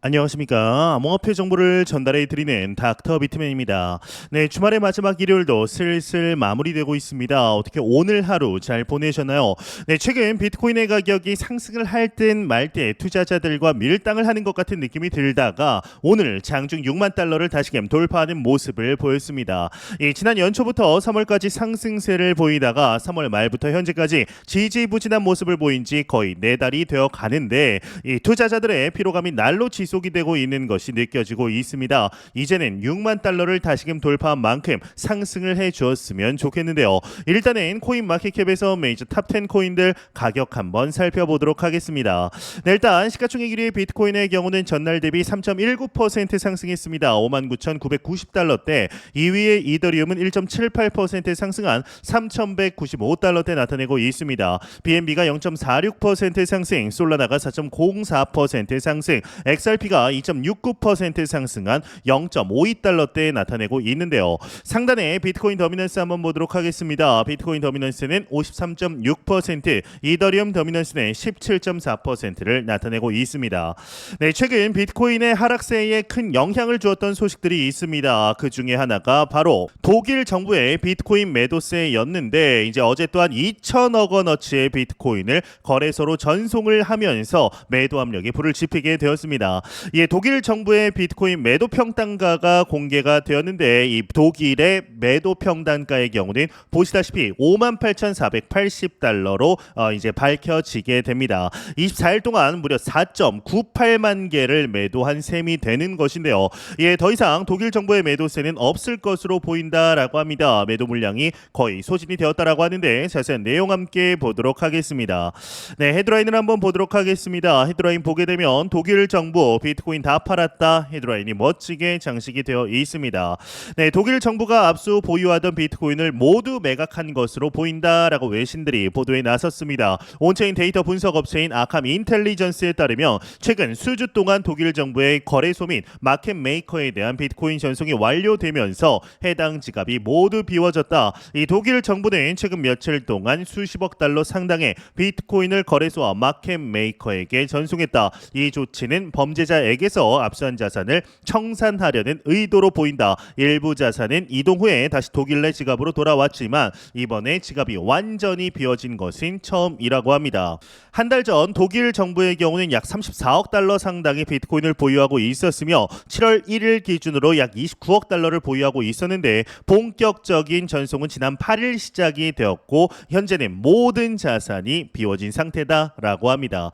안녕하십니까. 암호화폐 정보를 전달해 드리는 닥터 비트맨입니다. 네, 주말의 마지막 일요일도 슬슬 마무리되고 있습니다. 어떻게 오늘 하루 잘 보내셨나요? 네, 최근 비트코인의 가격이 상승을 할 듯 말 듯 투자자들과 밀당을 하는 것 같은 느낌이 들다가 오늘 장중 6만 달러를 다시금 돌파하는 모습을 보였습니다. 지난 연초부터 3월까지 상승세를 보이다가 3월 말부터 현재까지 지지부진한 모습을 보인 지 거의 4달이 되어 가는데 투자자들의 피로감이 날로 지속이 되고 있는 것이 느껴지고 있습니다. 이제는 6만 달러를 다시금 돌파한 만큼 상승을 해주었으면 좋겠는데요. 일단은 코인 마켓캡에서 메이저 탑10 코인들 가격 한번 살펴보도록 하겠습니다. 네, 일단 시가총액 1위의 비트코인의 경우는 전날 대비 3.19% 상승했습니다. 59,990달러대. 2위의 이더리움은 1.78% 상승한 3,195달러대 나타내고 있습니다. BNB가 0.46% 상승, 솔라나가 4.04% 상승, XRP가 2.69% 상승한 0.52달러대에 나타내고 있는데요. 상단에 비트코인 더미넌스 한번 보도록 하겠습니다. 비트코인 더미넌스는 53.6%, 이더리움 더미넌스는 17.4%를 나타내고 있습니다. 네, 최근 비트코인의 하락세에 큰 영향을 주었던 소식들이 있습니다. 그 중에 하나가 바로 독일 정부의 비트코인 매도세였는데 이제 어제 또한 2천억 원어치의 비트코인을 거래소로 전송을 하면서 매도 압력에 불을 지피게 되었습니다. 독일 정부의 비트코인 매도 평단가가 공개가 되었는데 이 독일의 매도 평단가의 경우는 보시다시피 58,480달러로 이제 밝혀지게 됩니다. 24일 동안 무려 4.98만 개를 매도한 셈이 되는 것인데요. 더 이상 독일 정부의 매도세는 없을 것으로 보인다라고 합니다. 매도 물량이 거의 소진이 되었다라고 하는데 자세한 내용 함께 보도록 하겠습니다. 네, 헤드라인을 한번 보도록 하겠습니다. 헤드라인 보게 되면 독일 정부 비트코인 다 팔았다 헤드라인이 멋지게 장식이 되어 있습니다. 네, 독일 정부가 앞서 보유하던 비트코인을 모두 매각한 것으로 보인다라고 외신들이 보도에 나섰습니다. 온체인 데이터 분석 업체인 아캄 인텔리전스에 따르면 최근 수주 동안 독일 정부의 거래소 및 마켓 메이커에 대한 비트코인 전송이 완료되면서 해당 지갑이 모두 비워졌다. 이 독일 정부는 최근 며칠 동안 수십억 달러 상당의 비트코인을 거래소와 마켓 메이커에게 전송했다. 이 조치는 범죄자에게서 압수한 자산을 청산하려는 의도로 보인다. 일부 자산은 이동 후에 다시 독일 내 지갑으로 돌아왔지만 이번에 지갑이 완전히 비워진 것은 처음이라고 합니다. 한 달 전 독일 정부의 경우는 약 34억 달러 상당의 비트코인을 보유하고 있었으며 7월 1일 기준으로 약 29억 달러를 보유하고 있었는데 본격적인 전송은 지난 8일 시작이 되었고 현재는 모든 자산이 비워진 상태다라고 합니다.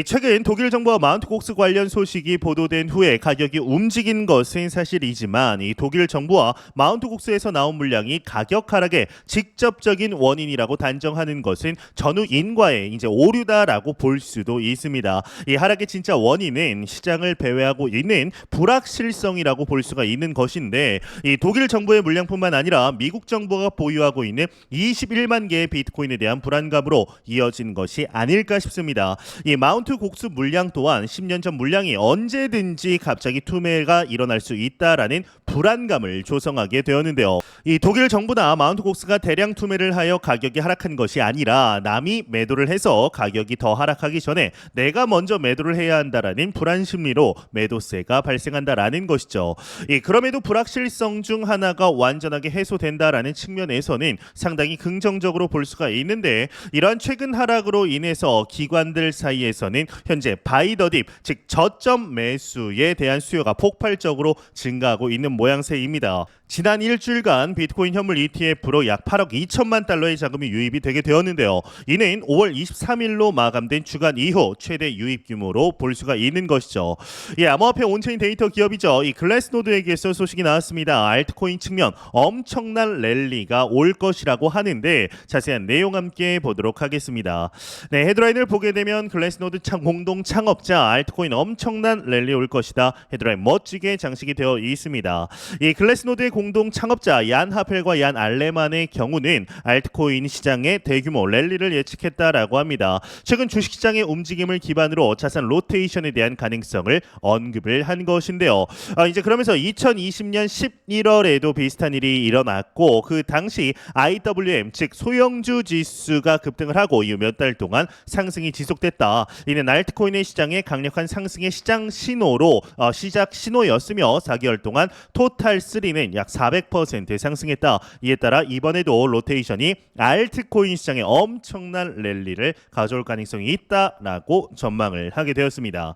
최근 독일 정부와 마운트 곡스 관련 소식이 보도된 후에 가격이 움직인 것은 사실이지만 이 독일 정부와 마운트 곡스에서 나온 물량이 가격 하락의 직접적인 원인이라고 단정하는 것은 전후 인과의 이제 오류다라고 볼 수도 있습니다. 이 하락의 진짜 원인은 시장을 배회하고 있는 불확실성이라고 볼 수가 있는 것인데 이 독일 정부의 물량뿐만 아니라 미국 정부가 보유하고 있는 21만 개의 비트코인에 대한 불안감으로 이어진 것이 아닐까 싶습니다. 이 마운트 곡스 물량 또한 10년 전 물량이 언제든지 갑자기 투매가 일어날 수 있다라는 불안감을 조성하게 되었는데요. 이 독일 정부나 마운트 곡스가 대량 투매를 하여 가격이 하락한 것이 아니라 남이 매도를 해서 가격이 더 하락하기 전에 내가 먼저 매도를 해야 한다라는 불안 심리로 매도세가 발생한다라는 것이죠. 그럼에도 불확실성 중 하나가 완전하게 해소된다라는 측면에서는 상당히 긍정적으로 볼 수가 있는데 이러한 최근 하락으로 인해서 기관들 사이에서는 현재 바이 더 딥, 즉 저점 매수에 대한 수요가 폭발적으로 증가하고 있는 모양새입니다. 지난 일주일간 비트코인 현물 ETF로 약 8억 2천만 달러의 자금이 유입이 되게 되었는데요. 이는 5월 23일로 마감된 주간 이후 최대 유입 규모로 볼 수가 있는 것이죠. 암호화폐 온체인 데이터 기업이죠. 이 글래스노드에게서 소식이 나왔습니다. 알트코인 측면 엄청난 랠리가 올 것이라고 하는데 자세한 내용 함께 보도록 하겠습니다. 네, 헤드라인을 보게 되면 글래스노드 공동 창업자 알트코인 엄청난 랠리 올 것이다. 헤드라인 멋지게 장식이 되어 있습니다. 이 글래스노드의 공동 창업자 얀 하펠과 얀 알레만의 경우는 알트코인 시장의 대규모 랠리를 예측했다라고 합니다. 최근 주식시장의 움직임을 기반으로 자산 로테이션에 대한 가능성을 언급을 한 것인데요. 이제 그러면서 2020년 11월에도 비슷한 일이 일어났고 그 당시 IWM 즉 소형주 지수가 급등을 하고 이후 몇 달 동안 상승이 지속됐다. 이는 알트코인의 시장의 강력한 상승의 시장 신호로 시작 신호였으며 4개월 동안 토탈3는 약 400% 상승했다. 이에 따라 이번에도 로테이션이 알트코인 시장에 엄청난 랠리를 가져올 가능성이 있다라고 전망을 하게 되었습니다.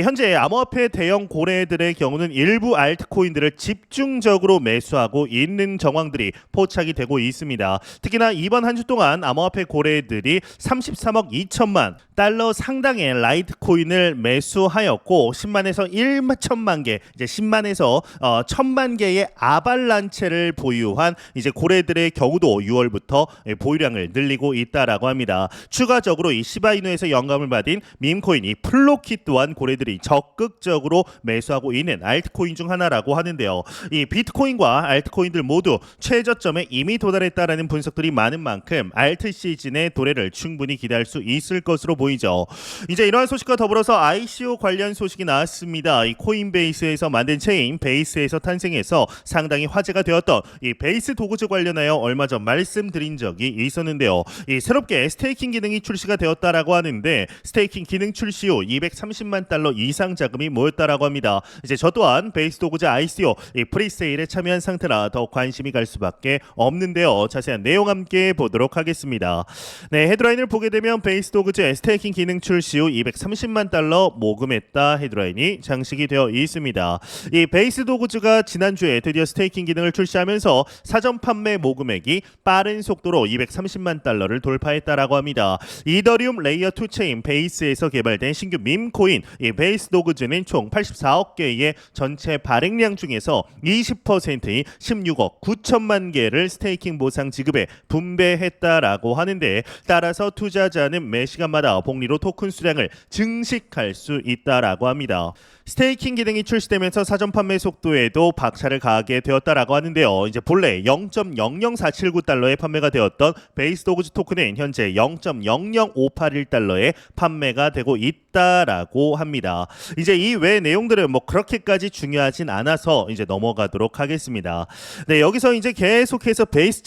현재 암호화폐 대형 고래들의 경우는 일부 알트코인들을 집중적으로 매수하고 있는 정황들이 포착이 되고 있습니다. 특히나 이번 한 주 동안 암호화폐 고래들이 33억 2천만 달러 상당의 라이트코인을 매수하였고 10만에서 1천만 개, 이제 10만에서 1,000만 개의 아발란체를 보유한 이제 고래들의 경우도 6월부터 보유량을 늘리고 있다라고 합니다. 추가적으로 이 시바이누에서 영감을 받은 밈코인 이 플로키 또한 고래들이 적극적으로 매수하고 있는 알트코인 중 하나라고 하는데요. 이 비트코인과 알트코인들 모두 최저점에 이미 도달했다라는 분석들이 많은 만큼 알트 시즌의 도래를 충분히 기대할 수 있을 것으로 보이죠. 이제 이러한 소식과 더불어서 ICO 관련 소식이 나왔습니다. 이 코인베이스에서 만든 체인 베이스에서 탄생해서 상당히 화제가 되었던 이 베이스 도그즈 관련하여 얼마 전 말씀드린 적이 있었는데요. 이 새롭게 스테이킹 기능이 출시가 되었다라고 하는데 스테이킹 기능 출시 후 230만 달러 이상 자금이 모였다라고 합니다. 이제 저 또한 베이스 도그즈 ICO 이 프리세일에 참여한 상태라 더 관심이 갈 수밖에 없는데요. 자세한 내용 함께 보도록 하겠습니다. 네, 헤드라인을 보게 되면 베이스 도그즈의 스테이킹 기능 출시 후 230만 달러 모금했다 헤드라인이 장식이 되어 있습니다. 이 베이스 도그즈가 지난주에 드디어 스테이킹 기능을 출시하면서 사전 판매 모금액이 빠른 속도로 230만 달러를 돌파했다라고 합니다. 이더리움 레이어 2 체인 베이스에서 개발된 신규 밈코인 이 베이스 도그즈는 총 84억 개의 전체 발행량 중에서 20%인 16억 9천만 개를 스테이킹 보상 지급에 분배했다라고 하는데 따라서 투자자는 매 시간마다 복리로 토큰 수량을 증식할 수 있다라고 합니다. 스테이킹 기능이 출시되면서 사전 판매 속도에도 박차를 가하게 되었다라고 하는데요. 이제 본래 0.00479달러에 판매가 되었던 베이스 도그즈 토큰은 현재 0.00581달러에 판매가 되고 있다라고 합니다. 이제 이 외 내용들은 뭐 그렇게까지 중요하진 않아서 이제 넘어가도록 하겠습니다. 네, 여기서 이제 계속해서 베이스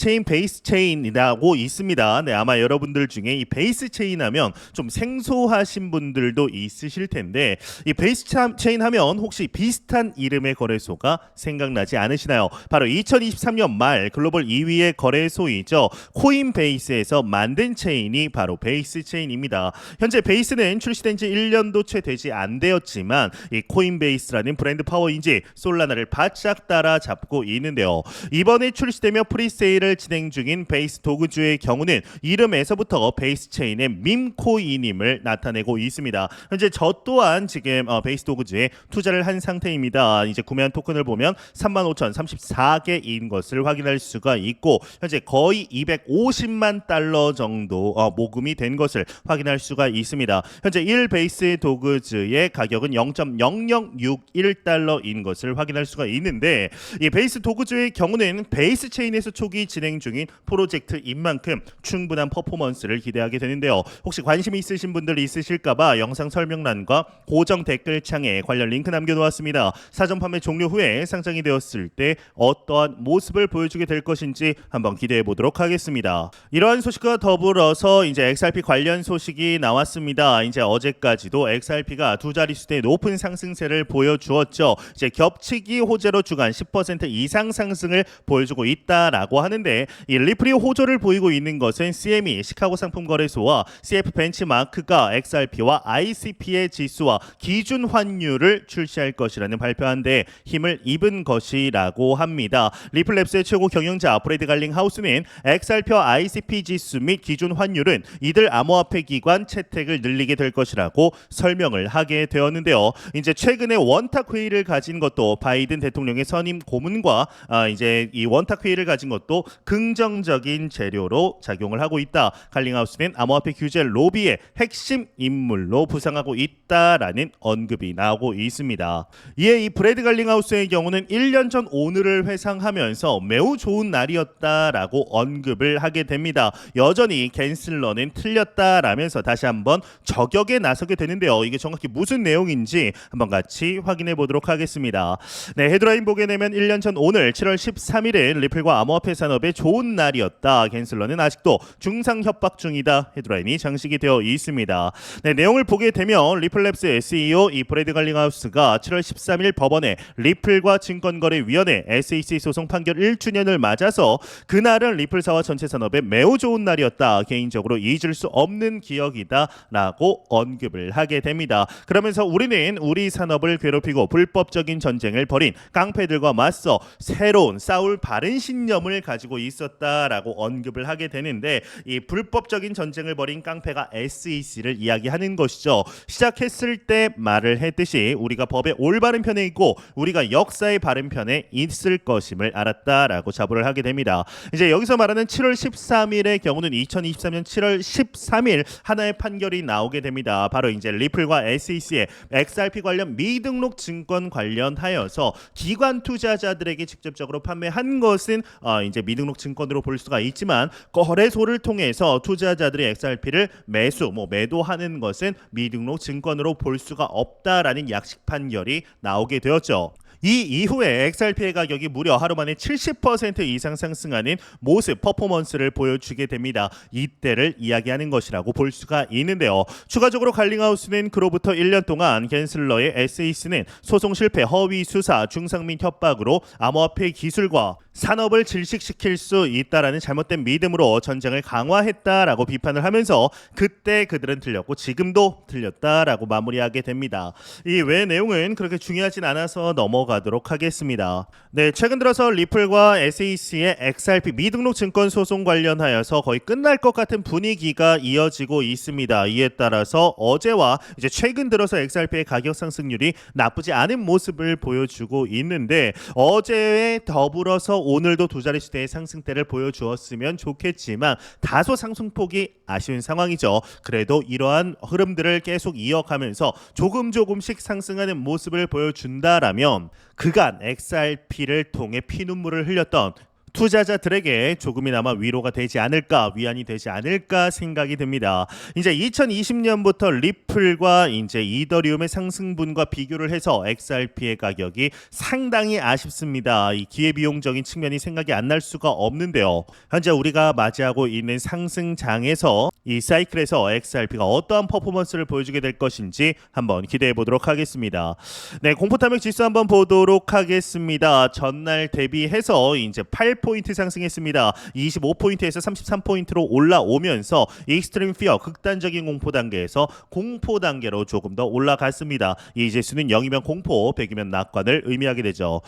체인이라고 있습니다. 네, 아마 여러분들 중에 이 베이스 체인 하면 좀 생소하신 분들도 있으실 텐데 이 베이스 체인 하면 혹시 비슷한 이름의 거래소가 생각나지 않으시나요? 바로 2023년 말 글로벌 2위의 거래소이죠. 코인베이스에서 만든 체인이 바로 베이스 체인입니다. 현재 베이스는 출시된 지 1년도 채 되지 안 되었지만 이 코인베이스라는 브랜드 파워인지 솔라나를 바짝 따라잡고 있는데요. 이번에 출시되며 프리세일을 진행 중인 베이스 도그즈의 경우는 이름에서부터 베이스 체인의 밈코인임을 나타내고 있습니다. 현재 저 또한 지금 베이스 도그즈에 투자를 한 상태입니다. 이제 구매한 토큰을 보면 35,034개인 것을 확인할 수가 있고 현재 거의 250만 달러 정도 모금이 된 것을 확인할 수가 있습니다. 현재 1 베이스 도그즈의 가격은 0.0061달러인 것을 확인할 수가 있는데 이 베이스 도그즈의 경우는 베이스 체인에서 초기 진행 중인 프로젝트인 만큼 충분한 퍼포먼스를 기대하게 되는데요. 혹시 관심 있으신 분들 있으실까봐 영상 설명란과 고정 댓글창에 관련 링크 남겨놓았습니다. 사전 판매 종료 후에 상장이 되었을 때 어떠한 모습을 보여주게 될 것인지 한번 기대해 보도록 하겠습니다. 이러한 소식과 더불어서 이제 XRP 관련 소식이 나왔습니다. 이제 어제까지도 XRP가 두 자릿수의 높은 상승세를 보여주었죠. 이제 겹치기 호재로 주간 10% 이상 상승을 보여주고 있다라고 하는데 이 리플이 호조를 보이고 있는 것은 CME 시카고 상품거래소와 CF 벤치마크가 XRP와 ICP의 지수와 기준 환율을 출시할 것이라는 발표한데 힘을 입은 것이라고 합니다. 리플랩스의 최고 경영자 브래드 갈링 하우스는 XRP와 ICP 지수 및 기준 환율은 이들 암호화폐 기관 채택을 늘리게 될 것이라고 설명을 하게 되었는데요. 이제 최근에 원탁 회의를 가진 것도 바이든 대통령의 선임 고문과 이제 이 원탁 회의를 가진 것도 긍정적인 재료로 작용을 하고 있다. 갈링 하우스는 암호화폐 규제 로비의 핵심 인물로 부상하고 있다라는 언급이 나오고 하고 있습니다. 이에 이 브래드 갈링하우스의 경우는 1년 전 오늘을 회상하면서 매우 좋은 날이었다라고 언급을 하게 됩니다. 여전히 갠슬러는 틀렸다라면서 다시 한번 저격에 나서게 되는데요. 이게 정확히 무슨 내용인지 한번 같이 확인해 보도록 하겠습니다. 네, 헤드라인 보게 되면 1년 전 오늘 7월 13일은 리플과 암호화폐 산업의 좋은 날이었다. 갠슬러는 아직도 중상 협박 중이다. 헤드라인이 장식이 되어 있습니다. 네, 내용을 보게 되면 리플랩스 CEO 이 브래드 갈링하우스가 7월 13일 법원에 리플과 증권거래위원회 SEC 소송 판결 1주년을 맞아서 그날은 리플사와 전체 산업에 매우 좋은 날이었다. 개인적으로 잊을 수 없는 기억이다 라고 언급을 하게 됩니다. 그러면서 우리는 우리 산업을 괴롭히고 불법적인 전쟁을 벌인 깡패들과 맞서 새로운 싸울 바른 신념을 가지고 있었다라고 언급을 하게 되는데, 이 불법적인 전쟁을 벌인 깡패가 SEC를 이야기하는 것이죠. 시작했을 때 말을 했듯이 우리가 법의 올바른 편에 있고 우리가 역사의 바른 편에 있을 것임을 알았다라고 자부를 하게 됩니다. 이제 여기서 말하는 7월 13일의 경우는 2023년 7월 13일 하나의 판결이 나오게 됩니다. 바로 이제 리플과 SEC의 XRP 관련 미등록 증권 관련하여서 기관 투자자들에게 직접적으로 판매한 것은 이제 미등록 증권으로 볼 수가 있지만, 거래소를 통해서 투자자들이 XRP를 매도하는 것은 미등록 증권으로 볼 수가 없다라는 약식 판결이 나오게 되었죠. 이 이후에 XRP의 가격이 무려 하루 만에 70% 이상 상승하는 모습 퍼포먼스를 보여주게 됩니다. 이때를 이야기하는 것이라고 볼 수가 있는데요. 추가적으로 갈링하우스는 그로부터 1년 동안 갠슬러의 SEC는 소송 실패, 허위 수사, 중상 및 협박으로 암호화폐 기술과 산업을 질식시킬 수 있다라는 잘못된 믿음으로 전쟁을 강화했다라고 비판을 하면서 그때 그들은 틀렸고 지금도 틀렸다라고 마무리하게 됩니다. 이 외 내용은 그렇게 중요하진 않아서 넘어가도록 하겠습니다. 네, 최근 들어서 리플과 SEC의 XRP 미등록 증권 소송 관련하여서 거의 끝날 것 같은 분위기가 이어지고 있습니다. 이에 따라서 어제와 이제 최근 들어서 XRP의 가격 상승률이 나쁘지 않은 모습을 보여주고 있는데, 어제에 더불어서 오늘도 두 자릿수대의 상승대를 보여주었으면 좋겠지만 다소 상승폭이 아쉬운 상황이죠. 그래도 이러한 흐름들을 계속 이어가면서 조금씩 상승하는 모습을 보여준다라면 그간 XRP를 통해 피눈물을 흘렸던 투자자들에게 조금이나마 위로가 되지 않을까, 위안이 되지 않을까 생각이 듭니다. 이제 2020년부터 리플과 이제 이더리움의 상승분과 비교를 해서 XRP의 가격이 상당히 아쉽습니다. 이 기회비용적인 측면이 생각이 안 날 수가 없는데요. 현재 우리가 맞이하고 있는 상승장에서 이 사이클에서 XRP가 어떠한 퍼포먼스를 보여주게 될 것인지 한번 기대해 보도록 하겠습니다. 네, 공포탐욕 지수 한번 보도록 하겠습니다. 전날 대비해서 이제 8포인트 상승했습니다. 25포인트에서 33포인트로 올라오면서 익스트림 피어 극단적인 공포 단계에서 공포 단계로 조금 더 올라갔습니다. 이 지수는 0이면 공포, 100이면 낙관을 의미하게 되죠.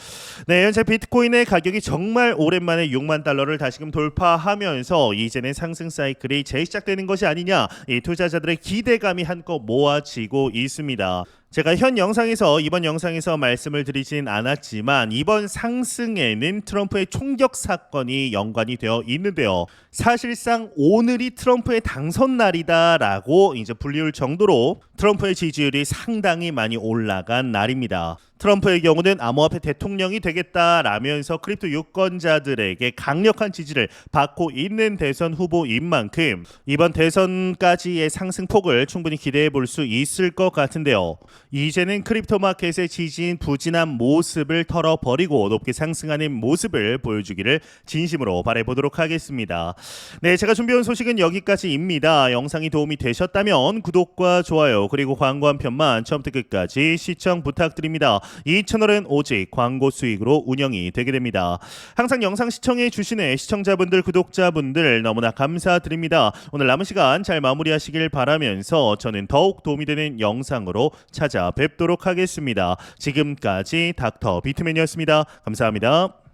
네, 현재 비트코인의 가격이 정말 오랜만에 6만 달러를 다시금 돌파하면서 이제는 상승 사이클이 재시작되는 것이 아니냐, 이 투자자들의 기대감이 한껏 모아지고 있습니다. 제가 이번 영상에서 말씀을 드리진 않았지만 이번 상승에는 트럼프의 총격 사건이 연관이 되어 있는데요. 사실상 오늘이 트럼프의 당선 날이다라고 이제 불리울 정도로 트럼프의 지지율이 상당히 많이 올라간 날입니다. 트럼프의 경우는 암호화폐 대통령이 되겠다라면서 크립토 유권자들에게 강력한 지지를 받고 있는 대선 후보인 만큼 이번 대선까지의 상승폭을 충분히 기대해 볼 수 있을 것 같은데요. 이제는 크립토 마켓의 지지인 부진한 모습을 털어버리고 높게 상승하는 모습을 보여주기를 진심으로 바라보도록 하겠습니다. 네, 제가 준비한 소식은 여기까지입니다. 영상이 도움이 되셨다면 구독과 좋아요 그리고 광고 한 편만 처음부터 끝까지 시청 부탁드립니다. 이 채널은 오직 광고 수익으로 운영이 되게 됩니다. 항상 영상 시청해 주시는 시청자분들, 구독자분들 너무나 감사드립니다. 오늘 남은 시간 잘 마무리하시길 바라면서 저는 더욱 도움이 되는 영상으로 찾아뵙도록 하겠습니다. 지금까지 닥터 비트맨이었습니다. 감사합니다.